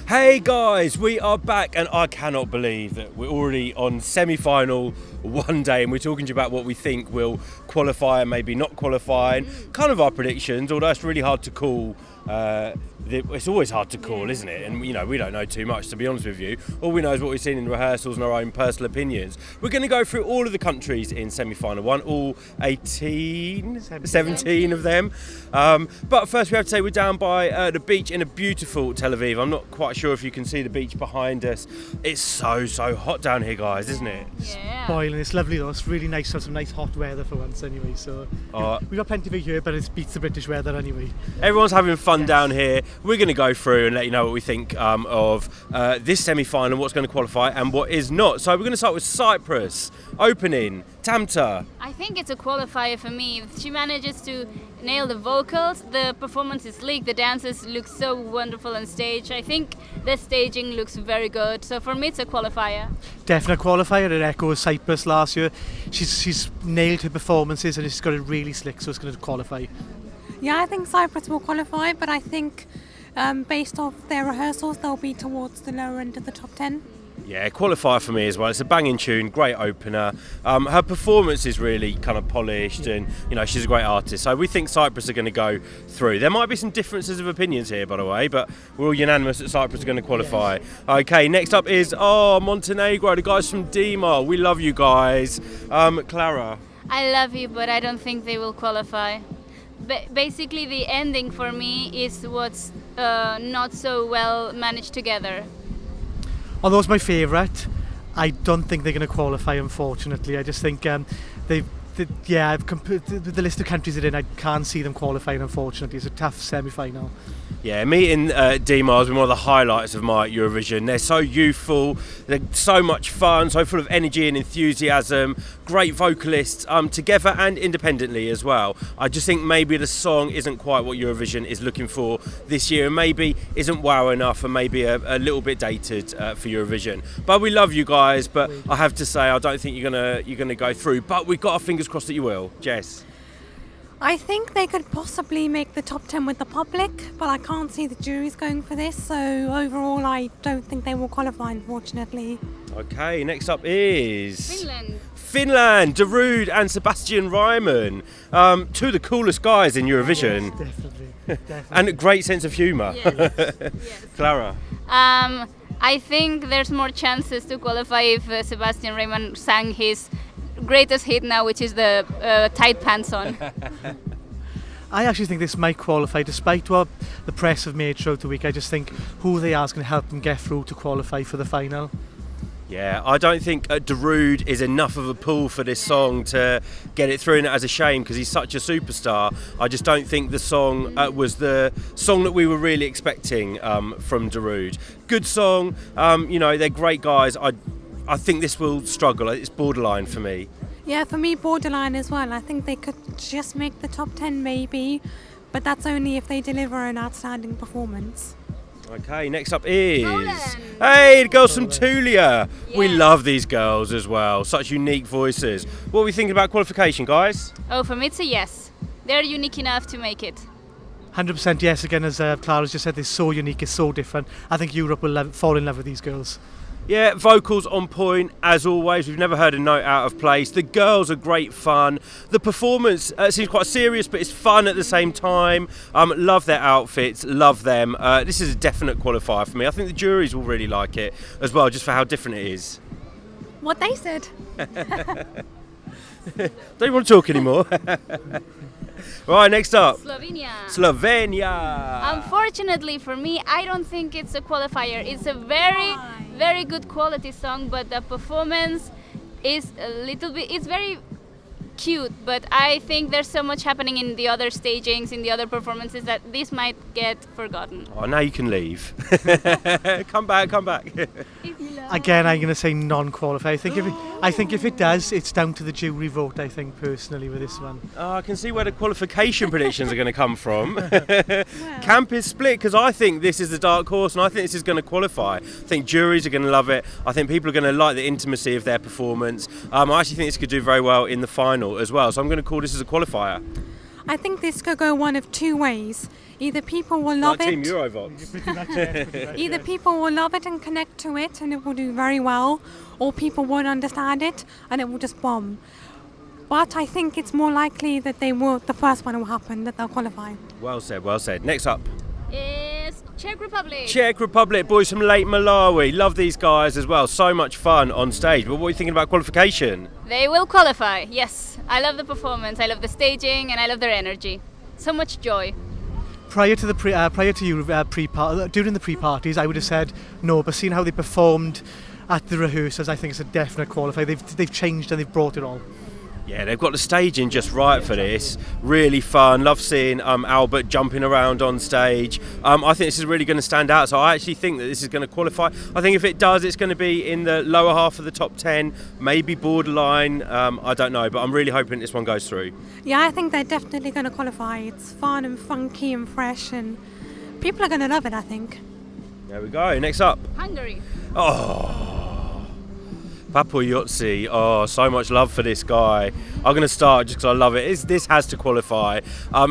Hey guys, we are back and I cannot believe that we're already on semi-final one day and we're talking to you about what we think will qualify and maybe not qualify and kind of our predictions, although it's really hard to call. It's always hard to call, isn't it? And we don't know too much, to be honest with you. All we know is what we've seen in rehearsals and our own personal opinions. We're going to go through all of the countries in semi-final one, all 17 of them. But first we have to say we're down by the beach in a beautiful Tel Aviv. I'm not quite sure if you can see the beach behind us. It's so hot down here, guys, isn't it? Yeah. Boiling. It's lovely though. It's really nice to have some nice hot weather for once anyway. So we've got plenty of it here, but it beats the British weather anyway. Everyone's having fun down here. We're going to go through and let you know what we think of this semi-final, what's going to qualify and what is not. So we're going to start with Cyprus, opening, Tamta. I think it's a qualifier for me. If she manages to nail the vocals, the performance is sleek, the dances look so wonderful on stage. I think the staging looks very good. So for me, it's a qualifier. Definite qualifier. It echoes Cyprus last year. She's nailed her performances and she's got it really slick, so it's going to qualify. Yeah, I think Cyprus will qualify, but I think based off their rehearsals, they'll be towards the lower end of the top 10. Yeah, qualifier for me as well. It's a banging tune, great opener. Her performance is really kind of polished and, she's a great artist. So we think Cyprus are going to go through. There might be some differences of opinions here, by the way, but we're all unanimous that Cyprus are going to qualify. Yes. Okay, next up is, Montenegro, the guys from Dima. We love you guys. Clara. I love you, but I don't think they will qualify. Basically, the ending for me is what's not so well managed together. Although it's my favourite, I don't think they're going to qualify, unfortunately. I just think the list of countries they're in, I can't see them qualifying, unfortunately. It's a tough semi-final. Yeah, meeting Dima has been one of the highlights of my Eurovision. They're so youthful, they're so much fun, so full of energy and enthusiasm, great vocalists together and independently as well. I just think maybe the song isn't quite what Eurovision is looking for this year and maybe isn't wow enough and maybe a little bit dated for Eurovision. But we love you guys, but I have to say I don't think you're gonna go through, but we've got our fingers crossed that you will. Jess? I think they could possibly make the top 10 with the public, but I can't see the juries going for this, so overall I don't think they will qualify, unfortunately. Okay, next up is... Finland, Darude and Sebastian Ryman. Two of the coolest guys in Eurovision. Yes, definitely. And a great sense of humour. Yes. Yes. Clara? I think there's more chances to qualify if Sebastian Ryman sang his greatest hit now, which is the tight pants on. I actually think this might qualify, despite what the press have made throughout the week. I just think who they are is going to help them get through to qualify for the final. Yeah, I don't think Darude is enough of a pull for this song to get it through, and as a shame because he's such a superstar. I just don't think the song was the song that we were really expecting from Darude. Good song, they're great guys. I think this will struggle. It's borderline for me. Yeah, for me, borderline as well. I think they could just make the top 10 maybe, but that's only if they deliver an outstanding performance. Okay, next up is... Poland. Hey, the girls from Tulia. Yeah. We love these girls as well. Such unique voices. What are we thinking about qualification, guys? Oh, for me, it's a yes. They're unique enough to make it. 100% yes, again, as Clara's just said, they're so unique, it's so different. I think Europe will fall in love with these girls. Yeah, vocals on point as always. We've never heard a note out of place. The girls are great fun. The performance seems quite serious, but it's fun at the same time. Love their outfits, love them. This is a definite qualifier for me. I think the juries will really like it as well, just for how different it is. What they said. Don't you want to talk anymore? Right, next up. Slovenia. Unfortunately for me, I don't think it's a qualifier. It's a very good quality song, but the performance is a little bit, it's very cute, but I think there's so much happening in the other stagings, in the other performances, that this might get forgotten. Oh, now you can leave. Come back. Again, I'm going to say non-qualified. I think if it does, it's down to the jury vote, I think, personally, with this one. I can see where the qualification predictions are going to come from. Camp is split, because I think this is the dark horse, and I think this is going to qualify. I think juries are going to love it. I think people are going to like the intimacy of their performance. I actually think this could do very well in the final as well, so I'm going to call this as a qualifier. I think this could go one of two ways. Either people will love Like Team it, Eurovoxx. either people will love it and connect to it and it will do very well, or people won't understand it and it will just bomb. But I think it's more likely that the first one will happen, that they'll qualify. Well said, well said. Next up. Is Czech Republic. Czech Republic, boys from Lake Malawi. Love these guys as well. So much fun on stage. But what are you thinking about qualification? They will qualify, yes. I love the performance, I love the staging, and I love their energy. So much joy. Prior to the during the pre-parties, I would have said no, but seeing how they performed at the rehearsals, I think it's a definite qualifier. They've changed and they've brought it all. Yeah, they've got the staging just right for this. Really fun. Love seeing Albert jumping around on stage. I think this is really going to stand out. So I actually think that this is going to qualify. I think if it does, it's going to be in the lower half of the top 10, maybe borderline. I don't know, but I'm really hoping this one goes through. Yeah, I think they're definitely going to qualify. It's fun and funky and fresh, and people are going to love it, I think. There we go. Next up. Hungary. Papayotsy, so much love for this guy. I'm going to start just because I love it. This has to qualify.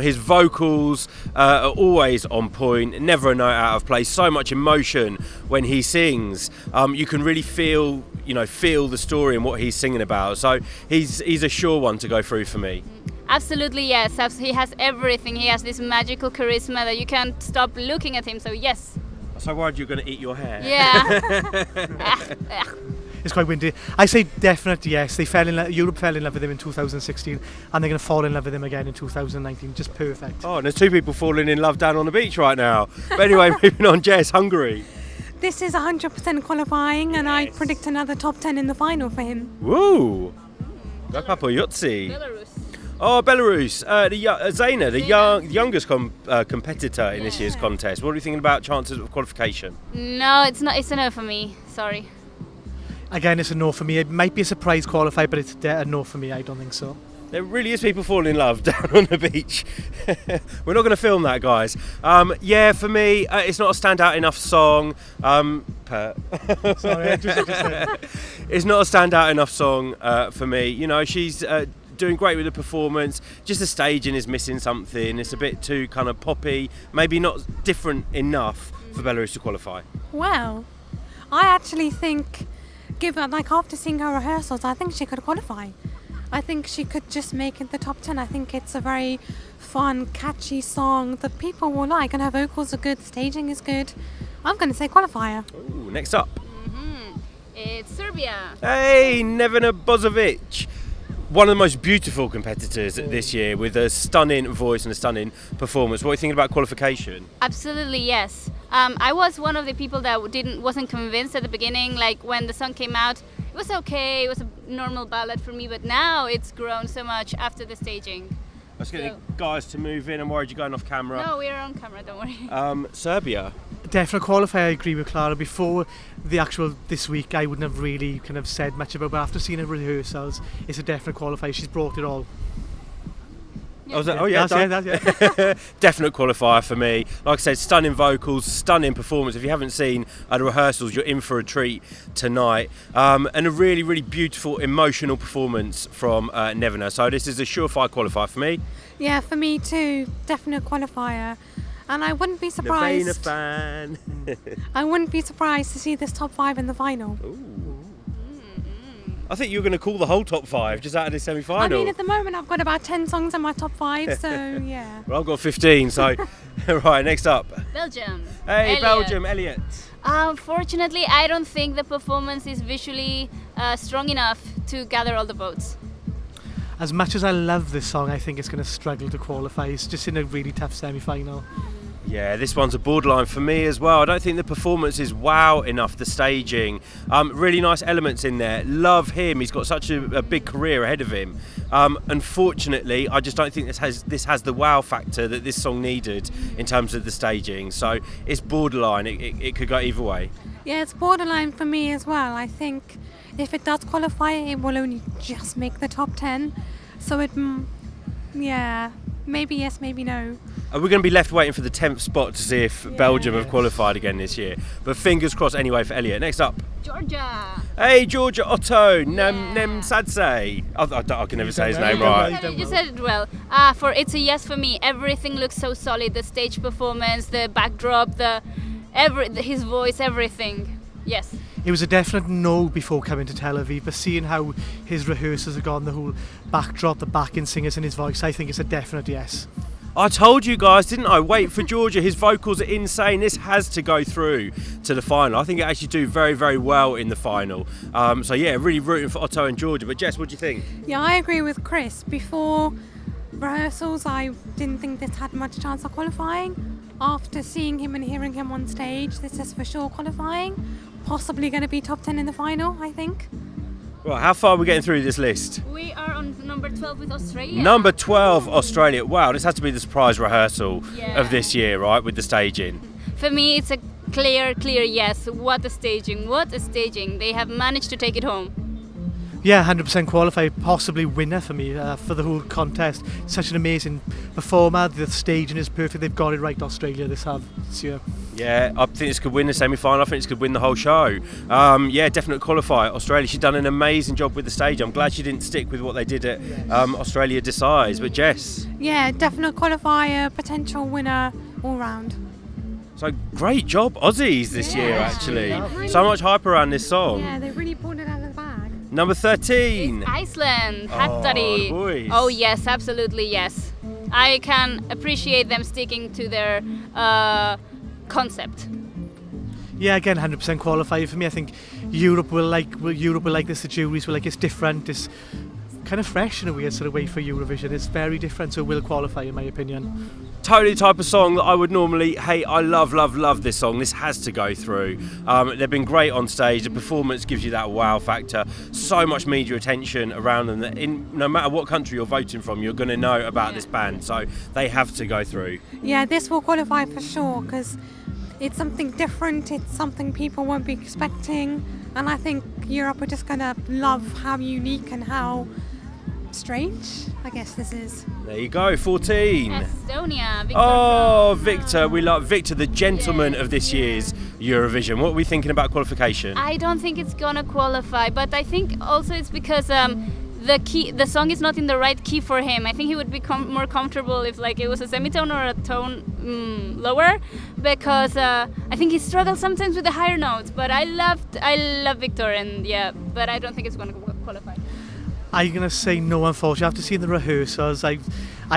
His vocals are always on point, never a note out of place. So much emotion when he sings. You can really feel the story and what he's singing about. So he's a sure one to go through for me. Absolutely, yes. He has everything. He has this magical charisma that you can't stop looking at him. So yes. I'm so worried you're going to eat your hair. Yeah. It's quite windy. I say definite yes. Europe fell in love with him in 2016, and they're going to fall in love with him again in 2019. Just perfect. Oh, and there's two people falling in love down on the beach right now. But anyway, moving on, Jess, Hungary. This is 100% qualifying, and I predict another top 10 in the final for him. Woo! Go Papayotsy. Belarus. Oh, Belarus. Zayna, the youngest competitor in this year's contest. What are you thinking about chances of qualification? No, it's not. It's a no for me. Sorry. Again, it's a no for me. It might be a surprise qualifier, but it's a no for me. I don't think so. There really is people falling in love down on the beach. We're not going to film that, guys. Yeah, for me, it's not a standout enough song. Sorry, I just said. It's not a standout enough song for me. She's doing great with the performance. Just the staging is missing something. It's a bit too kind of poppy. Maybe not different enough for Belarus to qualify. Well, I actually think, after seeing her rehearsals, I think she could qualify. I think she could just make it the top 10. I think it's a very fun, catchy song that people will like, and her vocals are good, staging is good. I'm going to say qualifier. Ooh, next up. It's Serbia. Hey, Nevena Bozovic. One of the most beautiful competitors this year, with a stunning voice and a stunning performance. What are you thinking about qualification? Absolutely, yes. I was one of the people that wasn't convinced at the beginning. Like when the song came out, it was okay. It was a normal ballad for me, but now it's grown so much after the staging. Let's get the guys to move in. I'm worried you're going off camera. No, we're on camera. Don't worry. Serbia. Definite qualifier. I agree with Clara. Before the actual this week, I wouldn't have really kind of said much about it, but after seeing her rehearsals, it's a definite qualifier. She's brought it all. Yeah. Definite qualifier for me. Like I said, stunning vocals, stunning performance. If you haven't seen the rehearsals, you're in for a treat tonight. And a really, really beautiful, emotional performance from Nevena. So this is a surefire qualifier for me. Yeah, for me too. Definite qualifier. And I wouldn't be surprised. Nevena fan. I wouldn't be surprised to see this top 5 in the final. Ooh. I think you were going to call the whole top 5 just out of the semi-final. I mean, at the moment I've got about 10 songs in my top 5, so yeah. Well, I've got 15, so right, next up. Belgium. Hey, Elliot. Belgium, Elliot. Unfortunately, I don't think the performance is visually strong enough to gather all the votes. As much as I love this song, I think it's going to struggle to qualify. It's just in a really tough semi-final. Yeah, this one's a borderline for me as well. I don't think the performance is wow enough, the staging. Really nice elements in there. Love him. He's got such a big career ahead of him. Unfortunately, I just don't think this has the wow factor that this song needed in terms of the staging. So it's borderline. It could go either way. Yeah, it's borderline for me as well. I think if it does qualify, it will only just make the top 10. So maybe yes, maybe no. We're going to be left waiting for the 10th spot to see if Belgium have qualified again this year. But fingers crossed anyway for Elliot. Next up. Georgia. Hey, Georgia Otto Nemsadze. I can never say his name right. You said it well. It's a yes for me. Everything looks so solid. The stage performance, the backdrop, his voice, everything. Yes. It was a definite no before coming to Tel Aviv, but seeing how his rehearsals have gone, the whole backdrop, the backing singers and his voice, I think it's a definite yes. I told you guys, didn't I? Wait for Georgia. His vocals are insane. This has to go through to the final. I think it actually do very, very well in the final. So yeah, really rooting for Otto and Georgia. But Jess, what do you think? Yeah, I agree with Chris. Before rehearsals, I didn't think this had much chance of qualifying. After seeing him and hearing him on stage, this is for sure qualifying. Possibly going to be top 10 in the final, I think. Right, how far are we getting through this list? We are on number 12 with Australia. Number 12, Australia. Wow, this has to be the surprise rehearsal Yeah. of this year, right, with the staging. For me, it's a clear yes. What a staging. They have managed to take it home. Yeah, 100% qualified, possibly winner for me for the whole contest. Such an amazing performer. The staging is perfect. They've got it right, Australia, this year. Yeah, I think this could win the semi-final. I think this could win the whole show. Yeah, definite qualifier. Australia, she's done an amazing job with the stage. I'm glad she didn't stick with what they did at Australia Decides. But Jess? Yeah, definite qualifier, potential winner all round. So great job, Aussies, this year, actually. So much hype around this song. Yeah, they really pulled it out of the bag. Number 13. It's Iceland, Hattari. boys. Oh yes, absolutely yes. I can appreciate them sticking to their concept. Yeah, again, 100% qualified for me. I think Europe will like this. The juries will like it's different. It's kind of fresh in a weird sort of way for Eurovision. It's very different, so it will qualify in my opinion. Totally the type of song that I would normally hate. I love this song. This has to go through. They've been great on stage. The performance gives you that wow factor. So much media attention around them that no matter what country you're voting from, you're going to know about this band. So they have to go through. Yeah, this will qualify for sure because it's something different. It's something people won't be expecting. And I think Europe are just going to love how unique and how strange, I guess this is. There you go, 14. Estonia, Victor. Oh, Victor. We love Victor, the gentleman of this year's Eurovision. What are we thinking about qualification? I don't think it's gonna qualify, but I think also it's because the song is not in the right key for him. I think he would be more comfortable if like it was a semitone or a tone lower, because I think he struggles sometimes with the higher notes. But I love Victor, and but I don't think it's gonna qualify. I'm going to say no, unfortunately. After seeing the rehearsals, I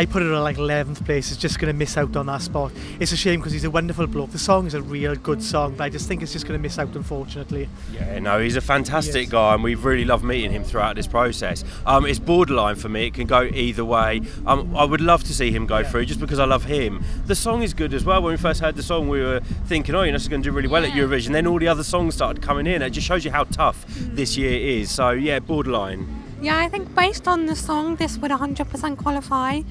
put it at like 11th place. It's just going to miss out on that spot. It's a shame because he's a wonderful bloke. The song is a real good song, but I just think it's just going to miss out, unfortunately. Yeah, no, he's a fantastic guy, and we've really loved meeting him throughout this process. It's borderline for me. It can go either way. I would love to see him go through just because I love him. The song is good as well. When we first heard the song, we were thinking, oh, this is going to do really well at Eurovision. Then all the other songs started coming in. It just shows you how tough this year is. So, yeah, borderline. Yeah, I think based on the song, this would 100% qualify.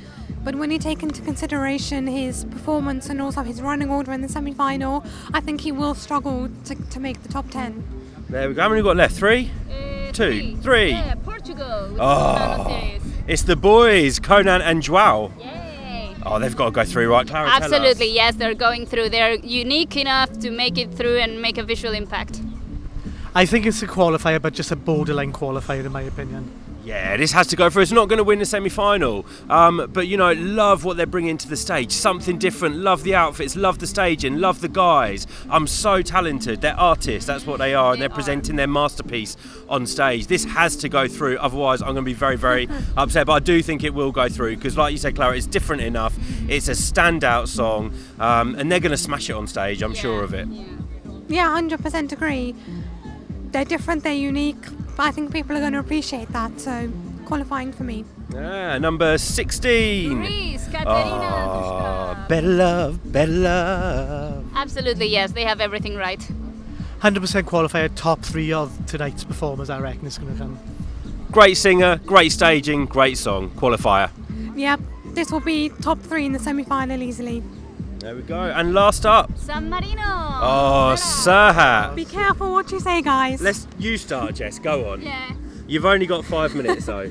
But when you take into consideration his performance and also his running order in the semi-final, I think he will struggle to make the top 10. There we go. How many we got left? Three? Three. Yeah, Portugal. Oh, it's the boys, Conan and João. Yay. Oh, they've got to go through, right, Clara? Tell us. Absolutely, yes, they're going through. They're unique enough to make it through and make a visual impact. I think it's a qualifier, but just a borderline qualifier in my opinion. Yeah, this has to go through. It's not going to win the semi-final, but love what they're bringing to the stage. Something different. Love the outfits. Love the staging. Love the guys. So talented. They're artists. That's what they are, and they're presenting their masterpiece on stage. This has to go through. Otherwise, I'm going to be very, very upset. But I do think it will go through because, like you said, Clara, it's different enough. It's a standout song, and they're going to smash it on stage. I'm sure of it. Yeah, 100% agree. They're different, they're unique. I think people are going to appreciate that, so qualifying for me. Number 16. Greece, Katerina. Better love. Absolutely, yes, they have everything right. 100% qualifier, top 3 of tonight's performers, I reckon it's going to come. Great singer, great staging, great song. Qualifier. Yep, this will be top 3 in the semi-final easily. There we go. And last up. San Marino. Oh, Serhat. Be careful what you say, guys. You start, Jess. Go on. Yeah. You've only got 5 minutes, though.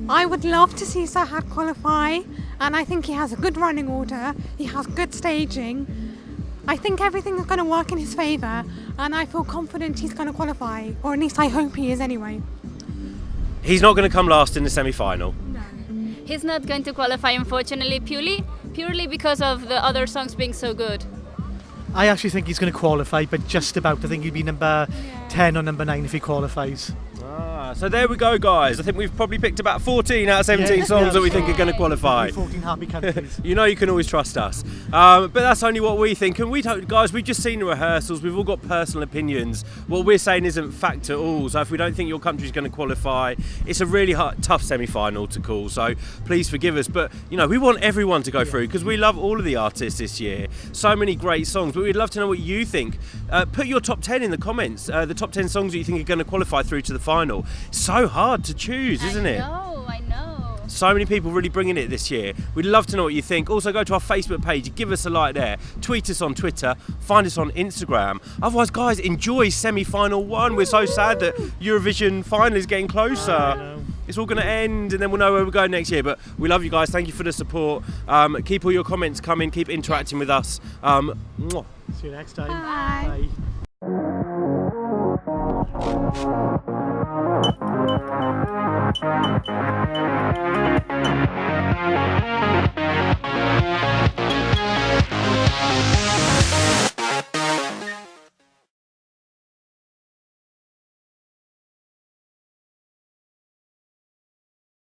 I would love to see Serhat qualify. and I think he has a good running order, he has good staging. I think everything is going to work in his favour, and I feel confident he's going to qualify, or at least I hope he is anyway. He's not going to come last in the semi-final. He's not going to qualify, unfortunately, purely because of the other songs being so good. I actually think he's going to qualify, but just about. I think he'd be number 10 or number 9 if he qualifies. So there we go, guys. I think we've probably picked about 14 out of 17 songs that we think are going to qualify. 14 happy countries. You know you can always trust us. But that's only what we think. And we don't, guys, we've just seen the rehearsals. We've all got personal opinions. What we're saying isn't fact at all. So if we don't think your country's going to qualify, it's a really tough semi-final to call. So please forgive us. But, you know, we want everyone to go through because we love all of the artists this year. So many great songs. But we'd love to know what you think. Put your top 10 in the comments. The top 10 songs that you think are going to qualify through to the final. So hard to choose, isn't it? I know. So many people really bringing it this year. We'd love to know what you think. Also go to our Facebook page, give us a like there, tweet us on Twitter, find us on Instagram. Otherwise, guys, enjoy semi-final 1. We're so sad that Eurovision final is getting closer. It's all going to end and then we'll know where we're going next year. But we love you guys. Thank you for the support. Keep all your comments coming. Keep interacting with us. See you next time. Bye. Bye.